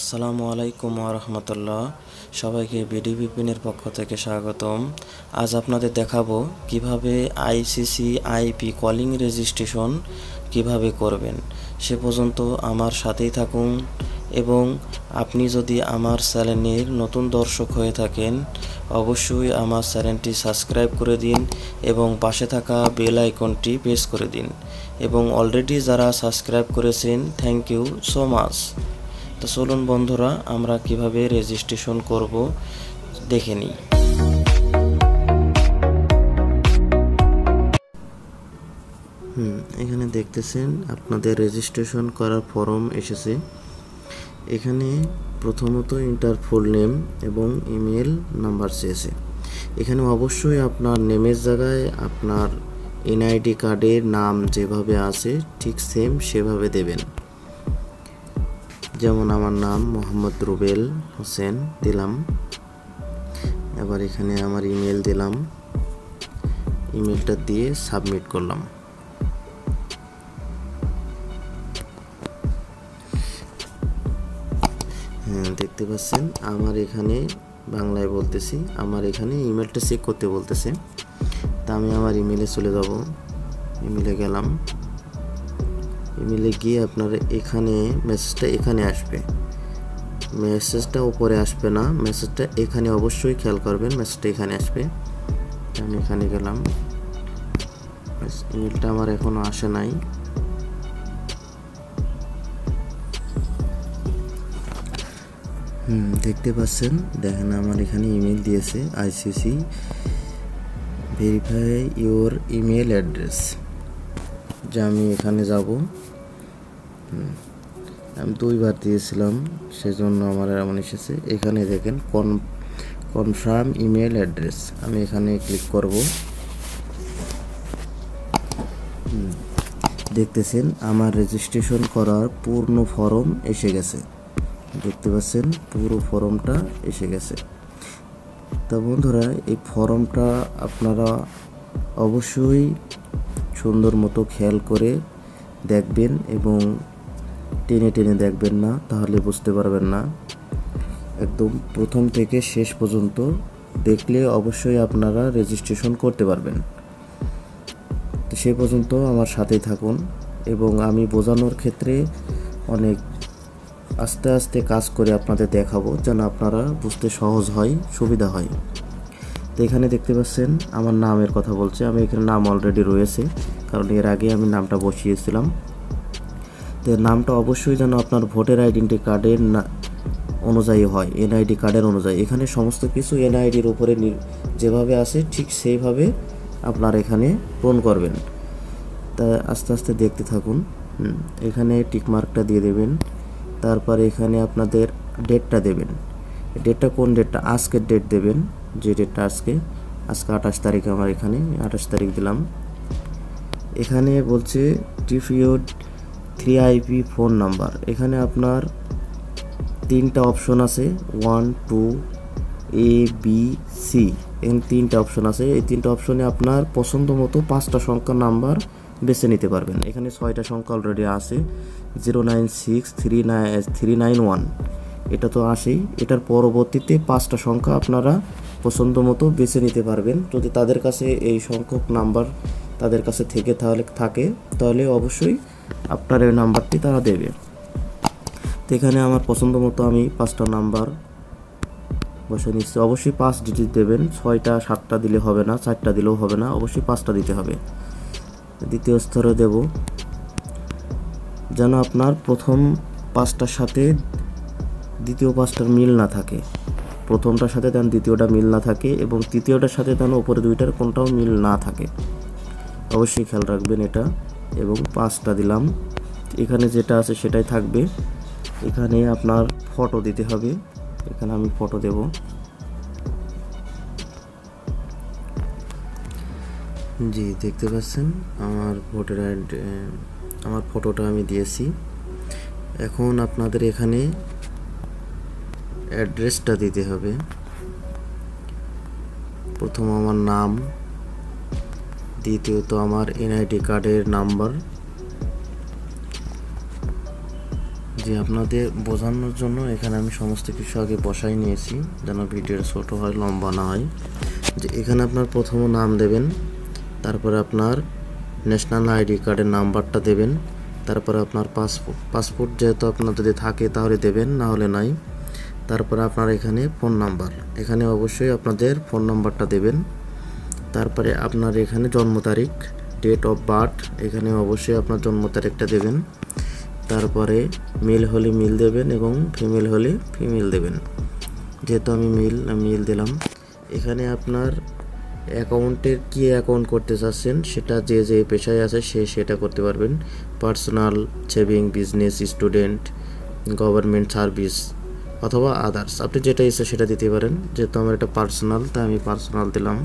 আসসালামু আলাইকুম ওয়া রাহমাতুল্লাহ। সবাইকে বিডিবিপিনের পক্ষ থেকে স্বাগতম। আজ আপনাদের দেখাবো কিভাবে আইসিসি আইপি কলিং রেজিস্ট্রেশন কিভাবে করবেন। সে পর্যন্ত আমার সাথেই থাকুন এবং আপনি যদি আমার চ্যানেলের নতুন দর্শক হয়ে থাকেন অবশ্যই আমার চ্যানেলটি সাবস্ক্রাইব করে দিন এবং পাশে থাকা বেল আইকনটি প্রেস করে দিন এবং অলরেডি যারা সাবস্ক্রাইব করেছেন থ্যাংক ইউ সো মাচ। তো চলুন বন্ধুরা আমরা কিভাবে রেজিস্ট্রেশন করব দেখে নিই। এখানে দেখতেছেন আপনাদের রেজিস্ট্রেশন করার ফর্ম এসেছে। এখানে প্রথমত ইন্টার ফুল নেম এবং ইমেল নাম্বার চেয়েছে। এখানে অবশ্যই আপনার নেমের জায়গায় আপনার এনআইডি কার্ডের নাম যেভাবে আছে ঠিক সেম সেভাবে দেবেন। যেমন আমার নাম মোহাম্মদ রুবেল হোসেন দিলাম। এবার এখানে আমার ইমেল দিলাম, ইমেলটা দিয়ে সাবমিট করলাম। দেখতে পাচ্ছেন আমার এখানে বাংলায় বলতেছি, আমার এখানে ইমেলটা চেক করতে বলতেছে। তা আমি আমার ইমেলে চলে যাব। ইমেলে গেলাম, ইমেলে গিয়ে আপনার এখানে মেসেজটা এখানে আসবে, মেসেজটা উপরে আসবে না, মেসেজটা এখানে অবশ্যই খেয়াল করবেন, মেসেজটা এখানে আসবে। আমি এখানে গেলাম, ইমেলটা আমার এখনো আসে নাই। দেখতে পাচ্ছেন, দেখেন আমার এখানে ইমেল দিয়েছে ICC verify your email address. যে আমি এখানে যাব, আমি 2 বার দিয়েছিলাম সেজন্য আমার এমন এসেছে। এখানে দেখেন কনফার্ম ইমেল অ্যাড্রেস, আমি এখানে ক্লিক করব। দেখতেছেন আমার রেজিস্ট্রেশন করার পূর্ণ ফর্ম এসে গেছে। দেখতে পাচ্ছেন পুরো ফর্মটা এসে গেছে। তা বন্ধুরা এই ফর্মটা আপনারা অবশ্যই সুন্দর মতো খেয়াল করে দেখবেন এবং টেনে টেনে দেখবেন না, তাহলে বুঝতে পারবেন না। একদম প্রথম থেকে শেষ পর্যন্ত দেখলে অবশ্যই আপনারা রেজিস্ট্রেশন করতে পারবেন। তো সে পর্যন্ত আমার সাথেই থাকুন এবং আমি বোঝানোর ক্ষেত্রে অনেক আস্তে আস্তে কাজ করে আপনাদের দেখাবো যেন আপনারা বুঝতে সহজ হয়, সুবিধা হয়। তো এখানে দেখতে পাচ্ছেন আমার নামের কথা বলছে, আমি এখানে নাম অলরেডি রয়েছে কারণ এর আগে আমি নামটা বসিয়েছিলাম। তো নামটা অবশ্যই যেন আপনার ভোটার আইডেন্টি কার্ডের অনুযায়ী হয়, এনআইডি কার্ডের অনুযায়ী। এখানে সমস্ত কিছু এনআইডির উপরে যেভাবে আছে ঠিক সেইভাবে আপনার এখানে পূরণ করবেন। তা আস্তে আস্তে দেখতে থাকুন। এখানে টিকমার্কটা দিয়ে দেবেন, তারপরে এখানে আপনাদের ডেটটা দেবেন। ডেটটা কোন ডেটটা, আজকের ডেট দেবেন, যে ডেটটা আজকে 28 তারিখ, আমার এখানে 28 তারিখ দিলাম। এখানে বলছে টিপিওড 3IP ফোন নাম্বার। এখানে আপনার 3টা অপশন আছে, 1 2 ABC, এখানে 3টা অপশন আছে। এই 3টা অপশনে আপনার পছন্দ মতো 5টা সংখ্যার নাম্বার বেছে নিতে পারবেন। এখানে 6টা সংখ্যা অলরেডি আছে, 09639391, এটা তো আসেই। এটার পরবর্তীতে 5টা সংখ্যা আপনারা পছন্দ মতো বেছে নিতে পারবেন। যদি তাদের কাছে এই সংখ্যক নাম্বার তাদের কাছে তাহলে অবশ্যই আপনার এই নাম্বারটি তারা দেবে। তো এখানে আমার পছন্দ মতো আমি 5টা নাম্বার বসে নিচ্ছি। অবশ্যই 5 ডিজিট দেবেন, 6টা 7টা দিলে হবে না, 4টা দিলেও হবে না, অবশ্যই 5টা দিতে হবে। দ্বিতীয় স্তরে দেব, যেন আপনার প্রথম 5টার সাথে দ্বিতীয় 5টার মিল না থাকে, প্রথমটার সাথে যেন দ্বিতীয়টা মিল না থাকে এবং তৃতীয়টার সাথে যেন উপরে 2টার কোনটাও মিল না থাকে, অবশ্যই খেয়াল রাখবেন এটা। এবং 5টা দিলাম, এখানে যেটা আছে সেটাই থাকবে। এখানে আপনার ফটো দিতে হবে, এখানে আমি ফটো দেব। জি দেখতে পাচ্ছেন আমার ভোটার আইডি, আমার ফটোটা আমি দিয়েছি। এখন আপনাদের এখানে অ্যাড্রেসটা দিতে হবে। প্রথম আমার নাম, দ্বিতীয়ত আমার এনআইডি কার্ডের নাম্বার, যে আপনাদের বোঝানোর জন্য এখানে আমি সমস্ত কিছু আগে বসাই নিয়েছি, যেন ভিডিওটা ছোট হয়, লম্বা না হয়। যে এখানে আপনার প্রথম নাম দেবেন, তারপরে আপনার ন্যাশনাল আইডি কার্ডের নাম্বারটা দেবেন, তারপরে আপনার পাসপোর্ট যেহেতু আপনার যদি থাকে তাহলে দেবেন, না হলে নাই। তারপরে আপনার এখানে ফোন নাম্বার, এখানে অবশ্যই আপনাদের ফোন নাম্বারটা দেবেন। তারপরে আপনার এখানে জন্ম তারিখ, ডেট অফ বার্থ, এখানে অবশ্যই আপনার জন্ম তারিখটা দেবেন। তারপরে মেল হলে মেল দেবেন এবং ফিমেল হলে ফিমেল দেবেন। যেহেতু আমি মেল দিলাম। এখানে আপনার অ্যাকাউন্টের কি অ্যাকাউন্ট করতে চাচ্ছেন সেটা যে যে পেশায় আছে সেটা করতে পারবেন। Personal, saving, business, student, government service অথবা আদার্স, আপনি যেটা ইচ্ছে সেটা দিতে পারেন। যেহেতু আমার এটা পার্সোনাল, তাই আমি পার্সোনাল দিলাম।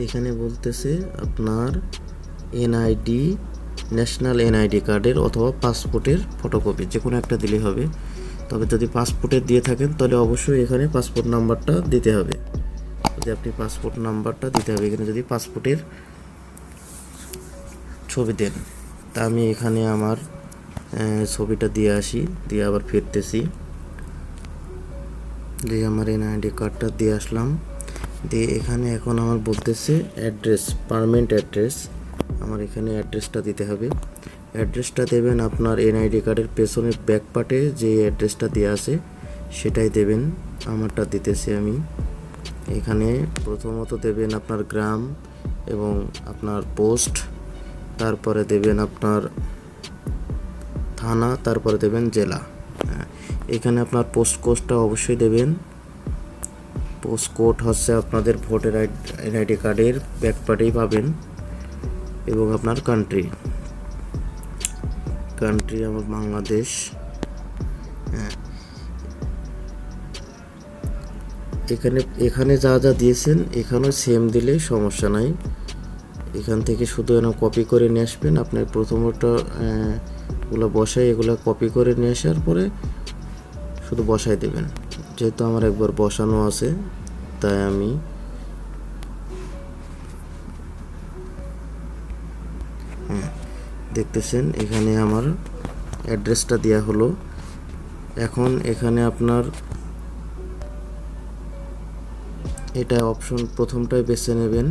এখানে বলতেছে আপনার এনআইডি, ন্যাশনাল এনআইডি কার্ডের অথবা পাসপোর্টের ফটোকপি, যে কোনো একটা দিলেই হবে। তবে যদি পাসপোর্টের দিয়ে থাকেন তাহলে অবশ্যই এখানে পাসপোর্ট নাম্বারটা দিতে হবে। যদি আপনি পাসপোর্ট নাম্বারটা দিতে হবে এখানে, যদি পাসপোর্টের ছবি দেন। তা আমি এখানে আমার ছবিটা দিয়ে আসি, দিয়ে আবার ফিরতেছি। দিয়ে আমার এনআইডি কার্ডটা দিয়ে আসলাম। দিয়ে এখানে এখন আমার বলতেছে অ্যাড্রেস, পারমানেন্ট অ্যাড্রেস। আমার এখানে অ্যাড্রেসটা দিতে হবে। অ্যাড্রেসটা দেবেন আপনার এনআইডি কার্ডের পেছনের ব্যাক পার্টে যে অ্যাড্রেসটা দেওয়া আছে সেটাই দেবেন। আমারটা দিতেছি আমি। এখানে প্রথমত দেবেন আপনার গ্রাম এবং আপনার পোস্ট, তারপরে দেবেন আপনার থানা, তারপরে দেবেন জেলা। এখানে আপনার পোস্ট কোডটা অবশ্যই দেবেন। পোস্ট কোড হচ্ছে আপনাদের ভোটার এনআইডি কার্ডের ব্যাক পার্টেই পাবেন। এবং আপনার কান্ট্রি আমার বাংলাদেশ। এখানে যা যা দিয়েছেন এখানেও সেম দিলে সমস্যা নাই। এখান থেকে শুধু কপি করে নিয়ে আসবেন। আপনার প্রথমত এগুলো বসাই, এগুলো কপি করে নিয়ে আসার পরে শুধু বসাই দেবেন। যেহেতু আমার একবার বসানো আছে তাই আমি দেখতেছেন এখানে আমার অ্যাড্রেসটা দেওয়া হলো। এখন এখানে আপনার এটা অপশন প্রথমটাই বেছে নেবেন।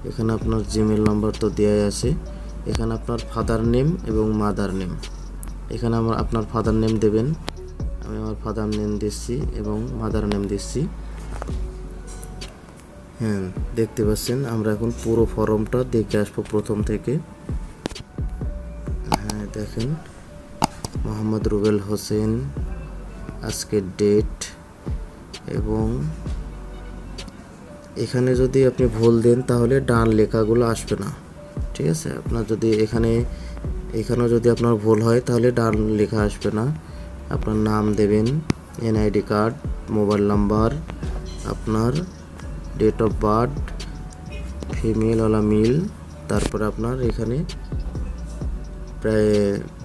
এখানে আপনার জিমেল নাম্বার তো দেওয়াই আছে। এখানে আপনার ফাদার নেম এবং মাদার নেম, এখানে আপনার ফাদার নেম দেবেন। আমি আমার ফাদার নেম দিচ্ছি এবং মাদার নেম দিচ্ছি। হ্যাঁ, দেখতে পাচ্ছেন আমরা এখন পুরো ফর্মটা দেখে আসবো প্রথম থেকে। হ্যাঁ দেখেন, মোহাম্মদ রুবেল হোসেন, আজকের ডেট, এবং এখানে যদি আপনি ভুল দেন তাহলে ডান লেখাগুলো আসবে না। ঠিক আছে, আপনার যদি এখানেও যদি আপনার ভুল হয় তাহলে ডান লেখা আসবে না। আপনার নাম দেবেন, এনআইডি কার্ড, মোবাইল নাম্বার, আপনার ডেট অফ বার্থ, ফিমেল ওলা মেল, তারপর আপনার এখানে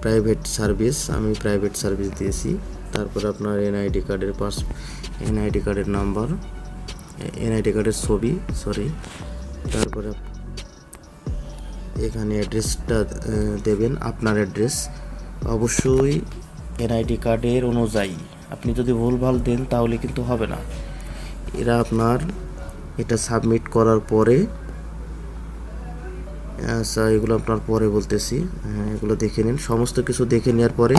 প্রাইভেট সার্ভিস, আমি প্রাইভেট সার্ভিস দিয়েছি। তারপর আপনার এনআইডি কার্ডের নাম্বার, এনআইডি কার্ডের ছবি, তারপরে এখানে অ্যাড্রেসটা দেবেন, আপনার অ্যাড্রেস অবশ্যই এনআইডি কার্ডের অনুযায়ী। আপনি যদি ভুলভাল দেন তাহলে কিন্তু হবে না। এরা আপনার এটা সাবমিট করার পরে, আচ্ছা এগুলো আপনার পরে বলতেছি, এগুলো দেখে নিন। সমস্ত কিছু দেখে নেওয়ার পরে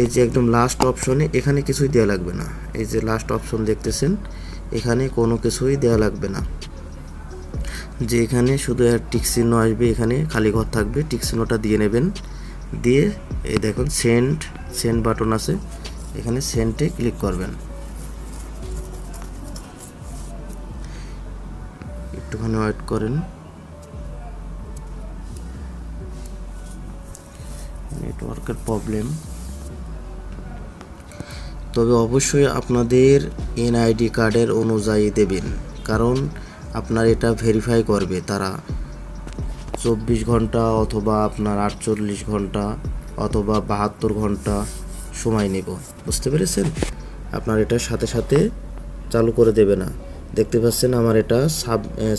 এই যে একদম লাস্ট অপশনে এখানে কিছুই দেওয়া লাগবে না। এই যে লাস্ট অপশন দেখতেছেন, এখানে কোনো কিছুই দেওয়া লাগবে না। যে এখানে শুধু টিক চিহ্ন আসবে, এখানে খালি ঘর থাকবে, টিক চিহ্নটা দিয়ে নেবেন। দিয়ে এই দেখুন সেন্ড বাটন আছে, এখানে সেন্ডে ক্লিক করবেন। একটুখানি ওয়েট করেন, নেটওয়ার্কের প্রবলেম। তবে অবশ্যই আপনাদের এনআইডি কার্ডের অনুযায়ী দেবেন, কারণ আপনার এটা ভেরিফাই করবে তারা 24 ঘন্টা অথবা আপনার 48 ঘন্টা অথবা 72 ঘন্টা সময় নেব। বুঝতে পেরেছেন? আপনার এটা সাথে সাথে চালু করে দেবে না। দেখতে পাচ্ছেন আমার এটা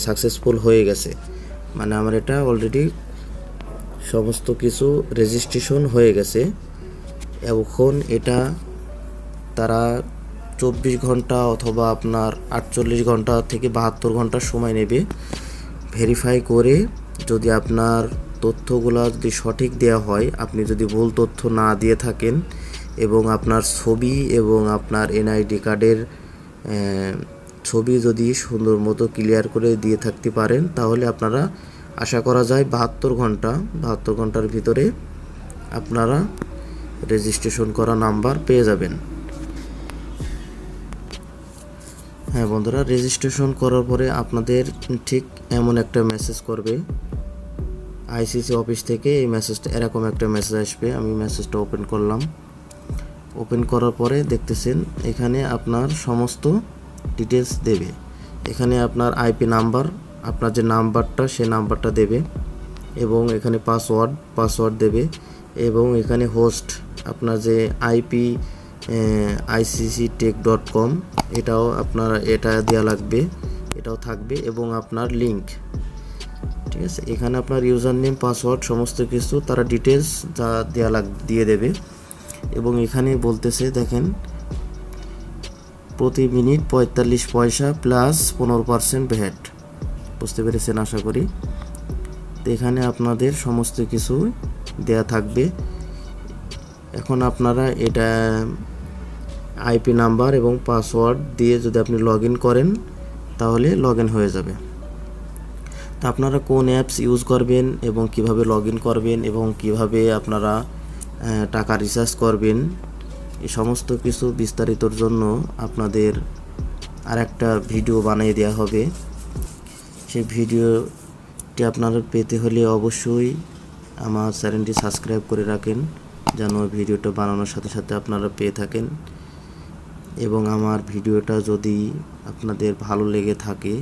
সাকসেসফুল হয়ে গেছে, মানে আমার এটা অলরেডি সমস্ত কিছু রেজিস্ট্রেশন হয়ে গেছে। এখন এটা তারা 24 ঘন্টা অথবা আপনার 48 ঘন্টা থেকে 72 ঘন্টা সময় নেবে ভেরিফাই করে। যদি আপনার তথ্যগুলো যদি সঠিক দেওয়া হয়, আপনি যদি ভুল তথ্য না দিয়ে থাকেন এবং আপনার ছবি এবং আপনার এনআইডি কার্ডের ছবি যদি সুন্দর মতো ক্লিয়ার করে দিয়ে থাকতে পারেন, তাহলে আপনারা আশা করা যায় 72 ঘন্টার ভিতরে আপনারা রেজিস্ট্রেশন করা নাম্বার পেয়ে যাবেন। হ্যাঁ বন্ধুরা, রেজিস্ট্রেশন করার পরে আপনাদের ঠিক এমন একটা মেসেজ করবে আইসিসি অফিস থেকে। এই মেসেজটা এরকম একটা মেসেজ আসবে। আমি মেসেজটা ওপেন করলাম। ওপেন করার পরে দেখতেছেন এখানে আপনার সমস্ত ডিটেলস দেবে। এখানে আপনার আইপি নাম্বার, আপনার যে নাম্বারটা সে নাম্বারটা দেবে এবং এখানে পাসওয়ার্ড দেবে এবং এখানে হোস্ট আপনার যে আইপি ICCtech.com এটাও আপনার এটা দেওয়া লাগবে, এটাও থাকবে এবং আপনার লিঙ্ক। ঠিক আছে, এখানে আপনার ইউজার নেম পাসওয়ার্ড সমস্ত কিছু তারা ডিটেলস যা দিয়ে দেবে। এবং এখানে বলতেছে দেখেন প্রতি মিনিট 45 পয়সা প্লাস 15% ভ্যাট। বুঝতে পেরেছেন আশা করি। তো এখানে আপনাদের সমস্ত কিছু দেয়া থাকবে। এখন আপনারা এটা আইপি নাম্বার এবং পাসওয়ার্ড দিয়ে যদি আপনি লগ ইন করেন তাহলে লগ ইন হয়ে যাবে। তো আপনারা কোন অ্যাপস ইউজ করবেন এবং কিভাবে লগ ইন করবেন এবং কিভাবে আপনারা টাকা রিচার্জ করবেন, এই সমস্ত কিছু বিস্তারিতর জন্য আপনাদের আরেকটা ভিডিও বানিয়ে দেওয়া হবে। সেই ভিডিওটি আপনারা পেতে হলে অবশ্যই আমার চ্যানেলটি সাবস্ক্রাইব করে রাখেন, যেন ভিডিওটা বানানোর সাথে সাথে আপনারা পেয়ে থাকেন। এবং আমার ভিডিওটা যদি আপনাদের ভালো লেগে থাকে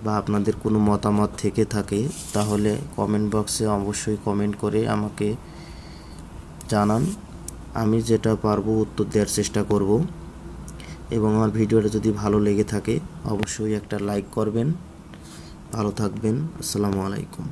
বা আপনাদের কোনো মতামত থেকে থাকে, তাহলে কমেন্ট বক্সে অবশ্যই কমেন্ট করে আমাকে জানান। আমি যেটা পারবো উত্তর দেওয়ার চেষ্টা করব। এবং আমার ভিডিওটা যদি ভালো লেগে থাকে অবশ্যই একটা লাইক করবেন। ভালো থাকবেন। আসসালামু আলাইকুম।